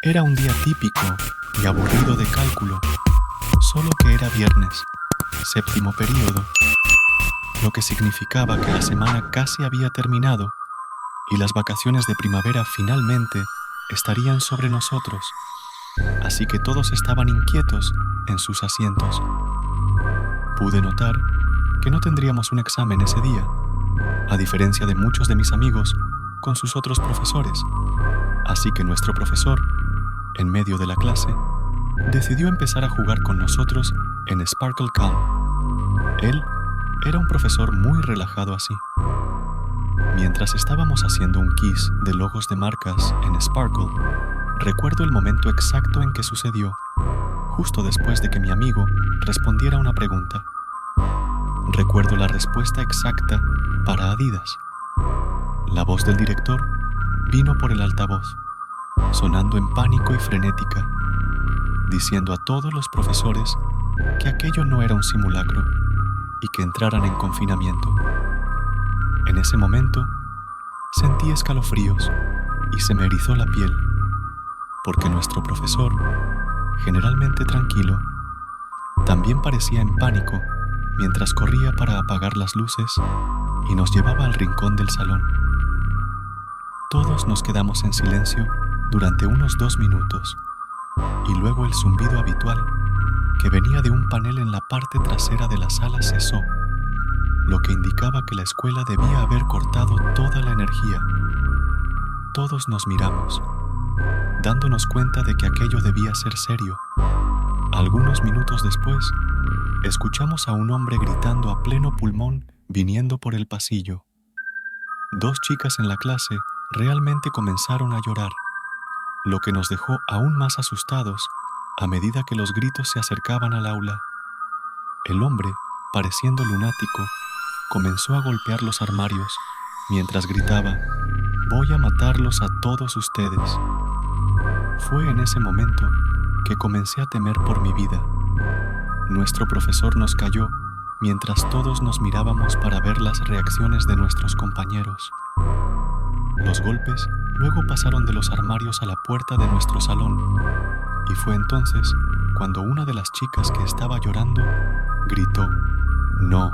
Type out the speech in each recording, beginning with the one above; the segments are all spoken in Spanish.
Era un día típico y aburrido de cálculo, solo que era viernes, séptimo período, lo que significaba que la semana casi había terminado y las vacaciones de primavera finalmente estarían sobre nosotros, así que todos estaban inquietos en sus asientos. Pude notar que no tendríamos un examen ese día, a diferencia de muchos de mis amigos con sus otros profesores, así que nuestro profesor, en medio de la clase, decidió empezar a jugar con nosotros en Sparkle Calm. Él era un profesor muy relajado así. Mientras estábamos haciendo un quiz de logos de marcas en Sparkle, recuerdo el momento exacto en que sucedió, justo después de que mi amigo respondiera una pregunta. Recuerdo la respuesta exacta para Adidas. La voz del director vino por el altavoz, sonando en pánico y frenética, diciendo a todos los profesores que aquello no era un simulacro y que entraran en confinamiento. En ese momento, sentí escalofríos y se me erizó la piel, porque nuestro profesor, generalmente tranquilo, también parecía en pánico mientras corría para apagar las luces y nos llevaba al rincón del salón. Todos nos quedamos en silencio durante unos 2 minutos, y luego el zumbido habitual, que venía de un panel en la parte trasera de la sala, cesó, lo que indicaba que la escuela debía haber cortado toda la energía. Todos nos miramos, dándonos cuenta de que aquello debía ser serio. Algunos minutos después, escuchamos a un hombre gritando a pleno pulmón viniendo por el pasillo. 2 chicas en la clase realmente comenzaron a llorar, lo que nos dejó aún más asustados a medida que los gritos se acercaban al aula. El hombre, pareciendo lunático, comenzó a golpear los armarios mientras gritaba: «Voy a matarlos a todos ustedes». Fue en ese momento que comencé a temer por mi vida. Nuestro profesor nos calló mientras todos nos mirábamos para ver las reacciones de nuestros compañeros. Los golpes luego pasaron de los armarios a la puerta de nuestro salón, y fue entonces cuando una de las chicas que estaba llorando gritó: «No».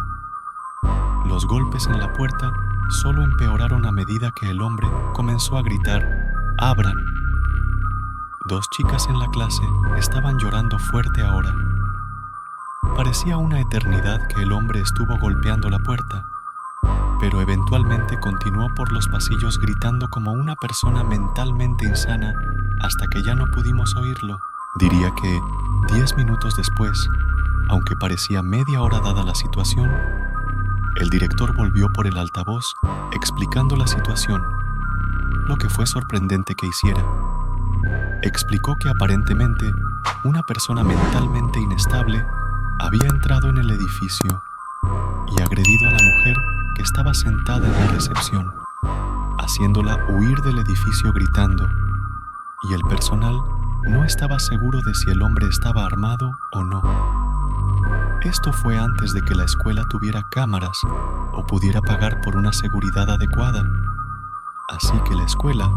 Los golpes en la puerta solo empeoraron a medida que el hombre comenzó a gritar: «¡Abran!». 2 chicas en la clase estaban llorando fuerte ahora. Parecía una eternidad que el hombre estuvo golpeando la puerta, pero eventualmente continuó por los pasillos gritando como una persona mentalmente insana hasta que ya no pudimos oírlo. Diría que 10 minutos después, aunque parecía media hora dada la situación, el director volvió por el altavoz explicando la situación, lo que fue sorprendente que hiciera. Explicó que aparentemente una persona mentalmente inestable había entrado en el edificio y agredido a la mujer que estaba sentada en la recepción, haciéndola huir del edificio gritando, y el personal no estaba seguro de si el hombre estaba armado o no. Esto fue antes de que la escuela tuviera cámaras o pudiera pagar por una seguridad adecuada, así que la escuela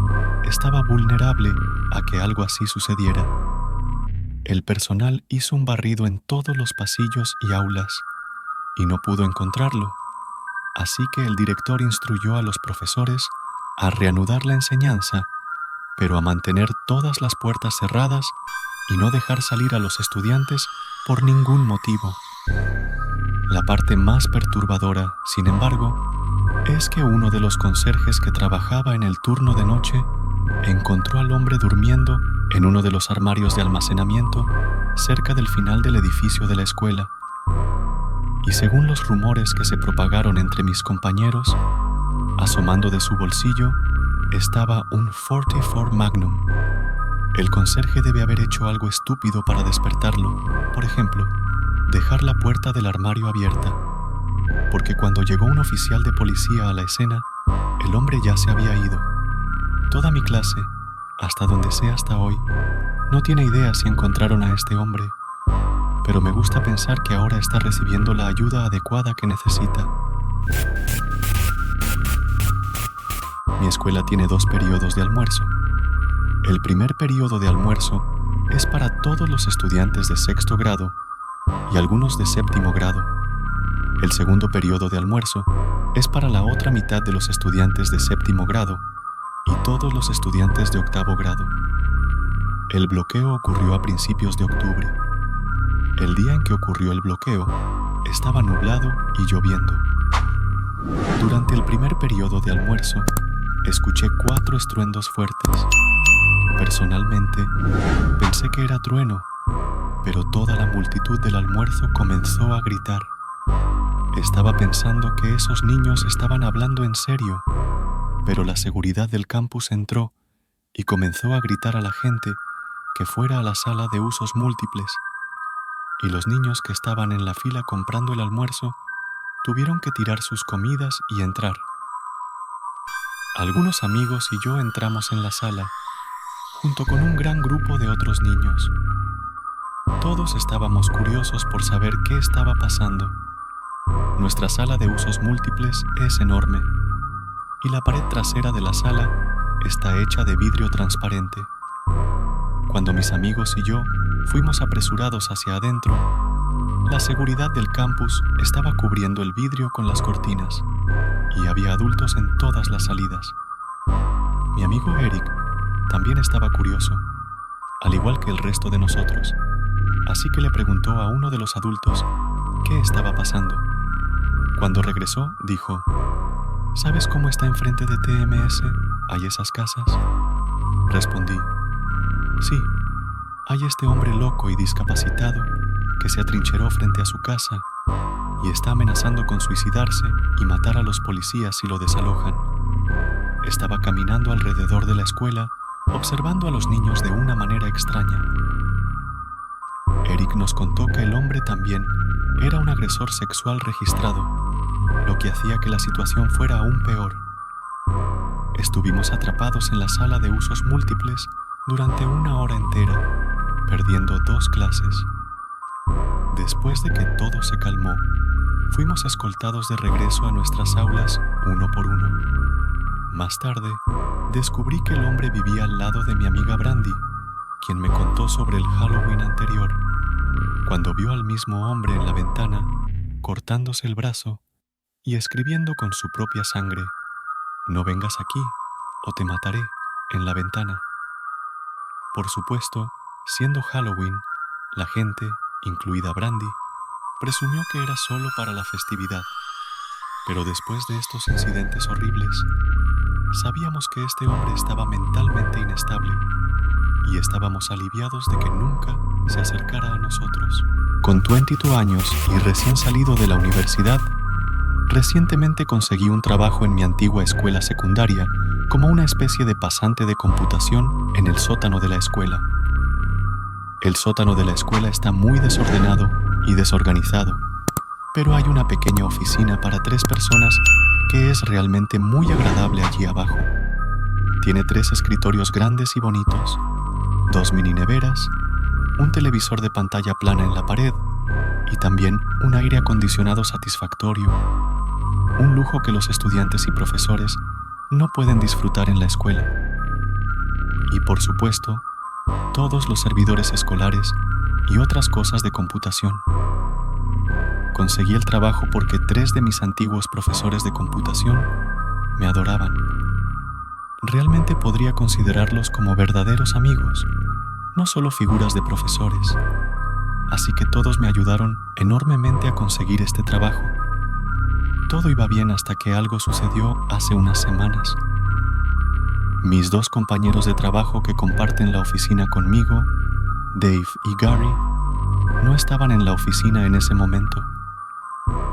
estaba vulnerable a que algo así sucediera. El personal hizo un barrido en todos los pasillos y aulas y no pudo encontrarlo, así que el director instruyó a los profesores a reanudar la enseñanza, pero a mantener todas las puertas cerradas y no dejar salir a los estudiantes por ningún motivo. La parte más perturbadora, sin embargo, es que uno de los conserjes que trabajaba en el turno de noche encontró al hombre durmiendo en uno de los armarios de almacenamiento cerca del final del edificio de la escuela. Y según los rumores que se propagaron entre mis compañeros, asomando de su bolsillo estaba un 44 Magnum. El conserje debe haber hecho algo estúpido para despertarlo, por ejemplo, dejar la puerta del armario abierta, porque cuando llegó un oficial de policía a la escena, el hombre ya se había ido. Toda mi clase, hasta donde sé hasta hoy, no tiene idea si encontraron a este hombre, pero me gusta pensar que ahora está recibiendo la ayuda adecuada que necesita. Mi escuela tiene 2 periodos de almuerzo. El primer período de almuerzo es para todos los estudiantes de sexto grado y algunos de séptimo grado. El segundo período de almuerzo es para la otra mitad de los estudiantes de séptimo grado y todos los estudiantes de octavo grado. El bloqueo ocurrió a principios de octubre. El día en que ocurrió el bloqueo, estaba nublado y lloviendo. Durante el primer período de almuerzo, escuché 4 estruendos fuertes. Personalmente, pensé que era trueno, pero toda la multitud del almuerzo comenzó a gritar. Estaba pensando que esos niños estaban hablando en serio, pero la seguridad del campus entró y comenzó a gritar a la gente que fuera a la sala de usos múltiples, y los niños que estaban en la fila comprando el almuerzo tuvieron que tirar sus comidas y entrar. Algunos amigos y yo entramos en la sala, junto con un gran grupo de otros niños. Todos estábamos curiosos por saber qué estaba pasando. Nuestra sala de usos múltiples es enorme, y la pared trasera de la sala está hecha de vidrio transparente. Cuando mis amigos y yo fuimos apresurados hacia adentro, la seguridad del campus estaba cubriendo el vidrio con las cortinas, y había adultos en todas las salidas. Mi amigo Eric también estaba curioso, al igual que el resto de nosotros, así que le preguntó a uno de los adultos qué estaba pasando. Cuando regresó, dijo: ¿Sabes cómo está enfrente de TMS? ¿Hay esas casas? Respondí: sí, hay este hombre loco y discapacitado que se atrincheró frente a su casa y está amenazando con suicidarse y matar a los policías si lo desalojan. Estaba caminando alrededor de la escuela, observando a los niños de una manera extraña. Eric nos contó que el hombre también era un agresor sexual registrado, lo que hacía que la situación fuera aún peor. Estuvimos atrapados en la sala de usos múltiples durante 1 hora entera, perdiendo 2 clases. Después de que todo se calmó, fuimos escoltados de regreso a nuestras aulas uno por uno. Más tarde, descubrí que el hombre vivía al lado de mi amiga Brandy, quien me contó sobre el Halloween anterior, cuando vio al mismo hombre en la ventana, cortándose el brazo y escribiendo con su propia sangre: «No vengas aquí, o te mataré», en la ventana. Por supuesto, siendo Halloween, la gente, incluida Brandy, presumió que era solo para la festividad. Pero después de estos incidentes horribles, sabíamos que este hombre estaba mentalmente inestable y estábamos aliviados de que nunca se acercara a nosotros. Con 22 años y recién salido de la universidad, recientemente conseguí un trabajo en mi antigua escuela secundaria como una especie de pasante de computación en el sótano de la escuela. El sótano de la escuela está muy desordenado y desorganizado, pero hay una pequeña oficina para 3 personas que es realmente muy agradable allí abajo. Tiene 3 escritorios grandes y bonitos, 2 mini neveras, un televisor de pantalla plana en la pared y también un aire acondicionado satisfactorio, un lujo que los estudiantes y profesores no pueden disfrutar en la escuela. Y por supuesto, todos los servidores escolares y otras cosas de computación. Conseguí el trabajo porque 3 de mis antiguos profesores de computación me adoraban. Realmente podría considerarlos como verdaderos amigos, no solo figuras de profesores. Así que todos me ayudaron enormemente a conseguir este trabajo. Todo iba bien hasta que algo sucedió hace unas semanas. Mis 2 compañeros de trabajo que comparten la oficina conmigo, Dave y Gary, no estaban en la oficina en ese momento.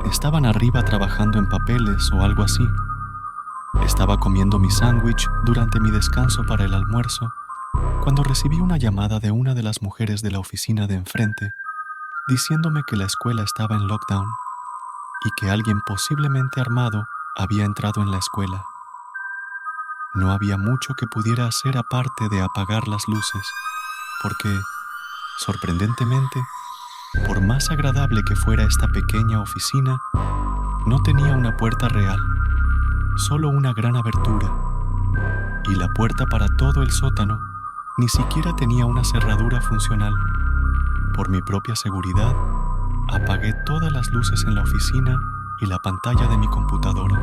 Estaban arriba trabajando en papeles o algo así. Estaba comiendo mi sándwich durante mi descanso para el almuerzo cuando recibí una llamada de una de las mujeres de la oficina de enfrente diciéndome que la escuela estaba en lockdown y que alguien posiblemente armado había entrado en la escuela. No había mucho que pudiera hacer aparte de apagar las luces, porque, sorprendentemente, por más agradable que fuera esta pequeña oficina, no tenía una puerta real, solo una gran abertura, y la puerta para todo el sótano Ni siquiera tenía una cerradura funcional. Por mi propia seguridad, apagué todas las luces en la oficina y la pantalla de mi computadora.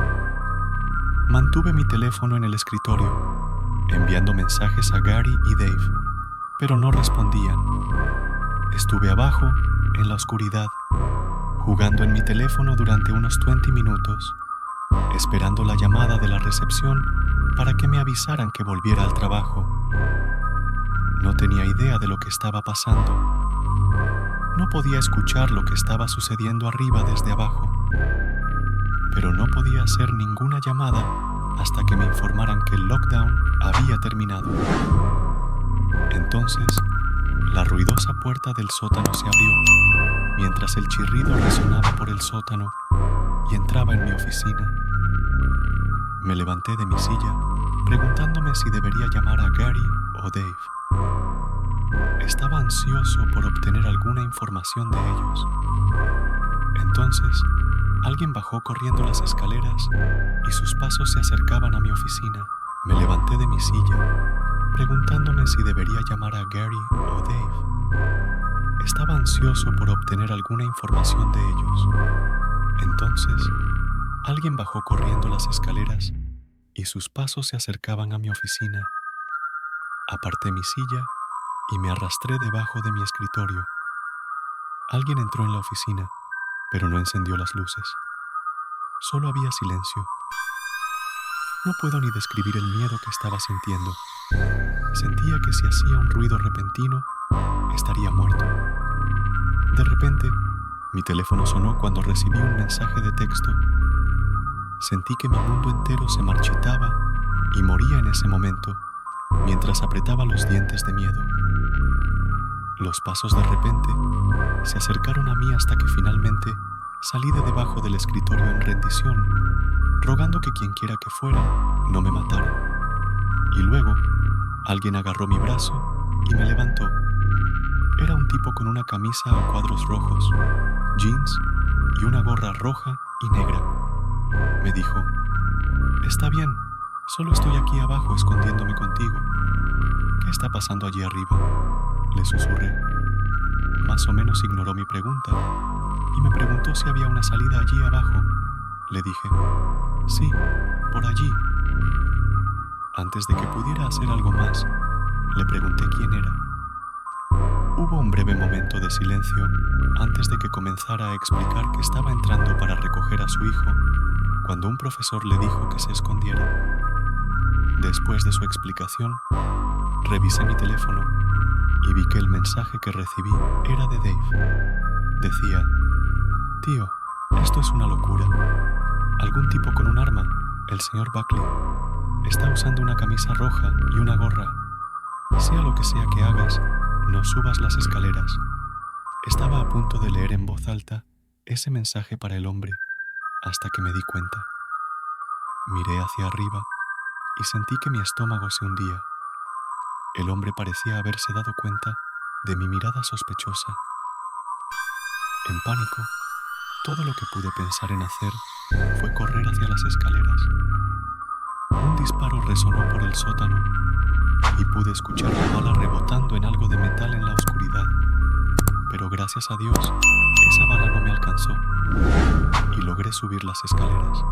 Mantuve mi teléfono en el escritorio, enviando mensajes a Gary y Dave, pero no respondían. Estuve abajo, en la oscuridad, jugando en mi teléfono durante unos 20 minutos, esperando la llamada de la recepción para que me avisaran que volviera al trabajo. No tenía idea de lo que estaba pasando. No podía escuchar lo que estaba sucediendo arriba desde abajo, pero no podía hacer ninguna llamada hasta que me informaran que el lockdown había terminado. Entonces, la ruidosa puerta del sótano se abrió, mientras el chirrido resonaba por el sótano y entraba en mi oficina. Me levanté de mi silla, preguntándome si debería llamar a Gary o Dave. Estaba ansioso por obtener alguna información de ellos. Entonces, alguien bajó corriendo las escaleras y sus pasos se acercaban a mi oficina. Me levanté de mi silla, preguntándome si debería llamar a Gary o Dave. Estaba ansioso por obtener alguna información de ellos. Entonces, alguien bajó corriendo las escaleras y sus pasos se acercaban a mi oficina. Aparté mi silla y me arrastré debajo de mi escritorio. Alguien entró en la oficina, pero no encendió las luces. Solo había silencio. No puedo ni describir el miedo que estaba sintiendo. Sentía que si hacía un ruido repentino, estaría muerto. De repente, mi teléfono sonó cuando recibí un mensaje de texto. Sentí que mi mundo entero se marchitaba y moría en ese momento, mientras apretaba los dientes de miedo. Los pasos de repente se acercaron a mí hasta que finalmente salí de debajo del escritorio en rendición, rogando que quienquiera que fuera no me matara. Y luego, alguien agarró mi brazo y me levantó. Era un tipo con una camisa a cuadros rojos, jeans y una gorra roja y negra. Me dijo: «Está bien, solo estoy aquí abajo escondiéndome contigo. ¿Qué está pasando allí arriba?», le susurré. Más o menos ignoró mi pregunta y me preguntó si había una salida allí abajo. Le dije: «Sí, por allí». Antes de que pudiera hacer algo más, le pregunté quién era. Hubo un breve momento de silencio antes de que comenzara a explicar que estaba entrando para recoger a su hijo, cuando un profesor le dijo que se escondiera. Después de su explicación, revisé mi teléfono y vi que el mensaje que recibí era de Dave. Decía: «Tío, esto es una locura. Algún tipo con un arma, el señor Buckley, está usando una camisa roja y una gorra. Sea lo que sea que hagas, no subas las escaleras». Estaba a punto de leer en voz alta ese mensaje para el hombre, hasta que me di cuenta. Miré hacia arriba y sentí que mi estómago se hundía. El hombre parecía haberse dado cuenta de mi mirada sospechosa. En pánico, todo lo que pude pensar en hacer fue correr hacia las escaleras. Un disparo resonó por el sótano y pude escuchar la bala rebotando en algo de metal en la oscuridad. Pero gracias a Dios, esa bala no me alcanzó y logré subir las escaleras.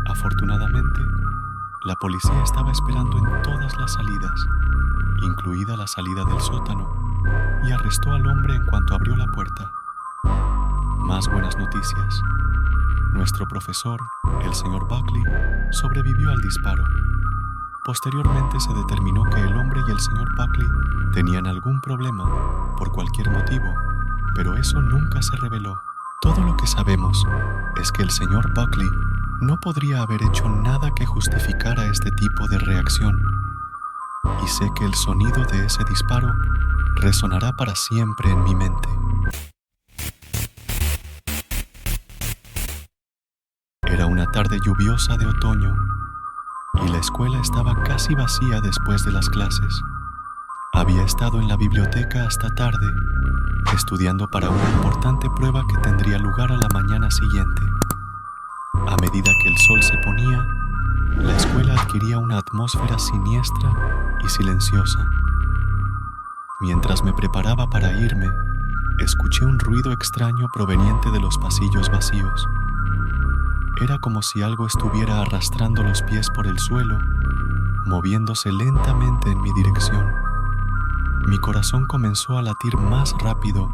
Afortunadamente, la policía estaba esperando en todas las salidas, incluida la salida del sótano, y arrestó al hombre en cuanto abrió la puerta. Más buenas noticias. Nuestro profesor, el señor Buckley, sobrevivió al disparo. Posteriormente se determinó que el hombre y el señor Buckley tenían algún problema, por cualquier motivo, pero eso nunca se reveló. Todo lo que sabemos es que el señor Buckley no podría haber hecho nada que justificara este tipo de reacción, y sé que el sonido de ese disparo resonará para siempre en mi mente. Era una tarde lluviosa de otoño y la escuela estaba casi vacía después de las clases. Había estado en la biblioteca hasta tarde, estudiando para una importante prueba que tendría lugar a la mañana siguiente. A medida que el sol se ponía, la escuela adquiría una atmósfera siniestra y silenciosa. Mientras me preparaba para irme, escuché un ruido extraño proveniente de los pasillos vacíos. Era como si algo estuviera arrastrando los pies por el suelo, moviéndose lentamente en mi dirección. Mi corazón comenzó a latir más rápido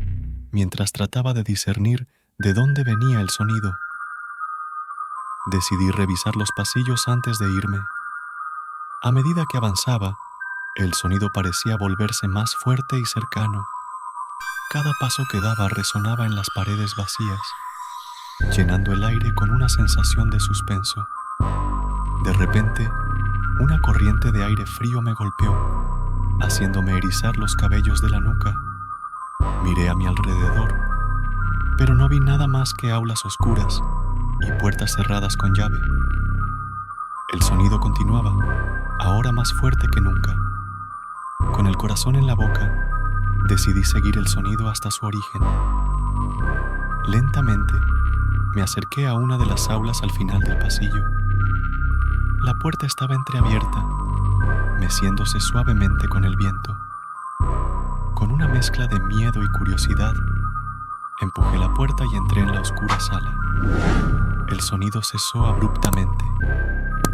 mientras trataba de discernir de dónde venía el sonido. Decidí revisar los pasillos antes de irme. A medida que avanzaba, el sonido parecía volverse más fuerte y cercano. Cada paso que daba resonaba en las paredes vacías, llenando el aire con una sensación de suspenso. De repente, una corriente de aire frío me golpeó, haciéndome erizar los cabellos de la nuca. Miré a mi alrededor, pero no vi nada más que aulas oscuras y puertas cerradas con llave. El sonido continuaba, ahora más fuerte que nunca. Con el corazón en la boca, decidí seguir el sonido hasta su origen. Lentamente, me acerqué a una de las aulas al final del pasillo. La puerta estaba entreabierta, meciéndose suavemente con el viento. Con una mezcla de miedo y curiosidad, empujé la puerta y entré en la oscura sala. El sonido cesó abruptamente,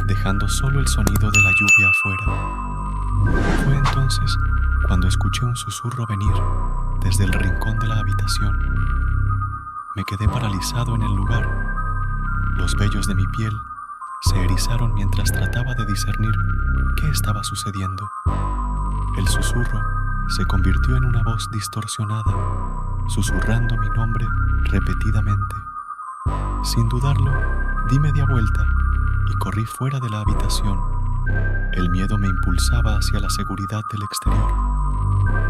dejando solo el sonido de la lluvia afuera. Fue entonces cuando escuché un susurro venir desde el rincón de la habitación. Me quedé paralizado en el lugar. Los vellos de mi piel se erizaron mientras trataba de discernir qué estaba sucediendo. El susurro se convirtió en una voz distorsionada, susurrando mi nombre repetidamente. Sin dudarlo, di media vuelta y corrí fuera de la habitación. El miedo me impulsaba hacia la seguridad del exterior.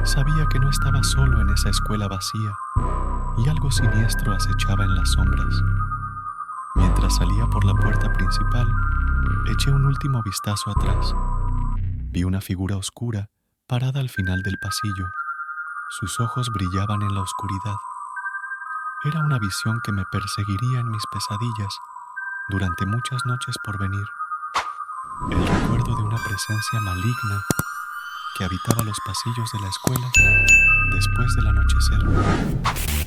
Sabía que no estaba solo en esa escuela vacía y algo siniestro acechaba en las sombras. Mientras salía por la puerta principal, eché un último vistazo atrás. Vi una figura oscura parada al final del pasillo. Sus ojos brillaban en la oscuridad. Era una visión que me perseguiría en mis pesadillas durante muchas noches por venir. El recuerdo de una presencia maligna que habitaba los pasillos de la escuela después del anochecer.